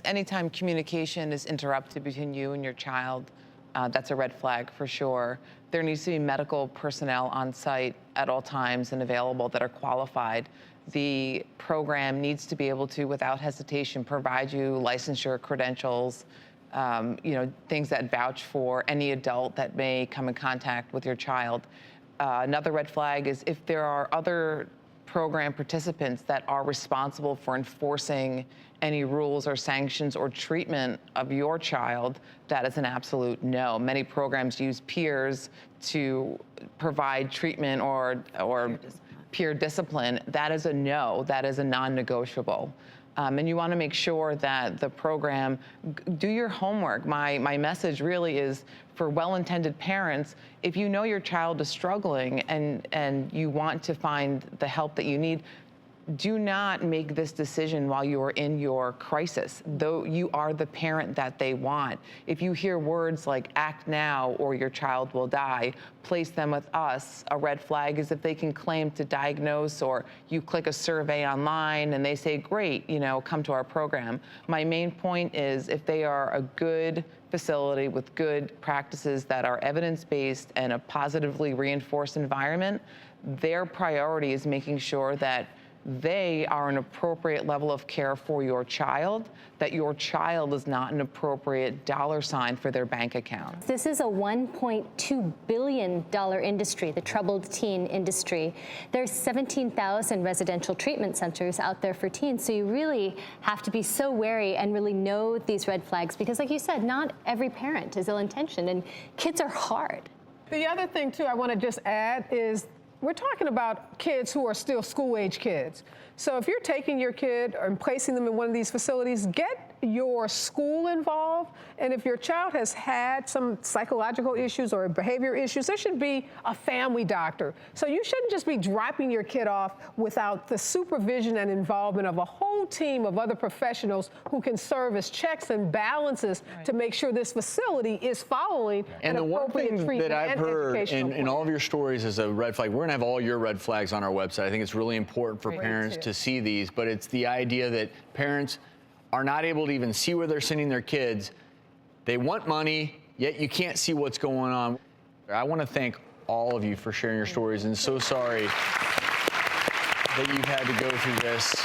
anytime communication is interrupted between you and your child, that's a red flag for sure. There needs to be medical personnel on site at all times and available that are qualified. The program needs to be able to, without hesitation, provide you licensure credentials, things that vouch for any adult that may come in contact with your child. Another red flag is if there are other program participants that are responsible for enforcing any rules or sanctions or treatment of your child, that is an absolute no. Many programs use peers to provide treatment or peer discipline. That is a no. That is a non-negotiable. And you want to make sure that the program, do your homework. My message really is for well-intended parents, if you know your child is struggling and you want to find the help that you need, do not make this decision while you are in your crisis, though you are the parent that they want. If you hear words like act now or your child will die, place them with us. A red flag is if they can claim to diagnose, or you click a survey online and they say, great, come to our program. My main point is if they are a good facility with good practices that are evidence-based and a positively reinforced environment, their priority is making sure that they are an appropriate level of care for your child, that your child is not an appropriate dollar sign for their bank account. This is a $1.2 billion industry, the troubled teen industry. There's 17,000 residential treatment centers out there for teens, so you really have to be so wary and really know these red flags, because like you said, not every parent is ill-intentioned, and kids are hard. The other thing, too, I want to just add is we're talking about kids who are still school-age kids. So if you're taking your kid and placing them in one of these facilities, get your school involved. And if your child has had some psychological issues or behavior issues, there should be a family doctor. So you shouldn't just be dropping your kid off without the supervision and involvement of a whole team of other professionals who can serve as checks and balances to make sure this facility is following an appropriate treatment. And the one thing that I've heard in all of your stories is a red flag. We're going to have all your red flags on our website. I think it's really important for parents to see these, but it's the idea that parents are not able to even see where they're sending their kids. They want money, yet you can't see what's going on. I want to thank all of you for sharing your stories, and so sorry that you've had to go through this.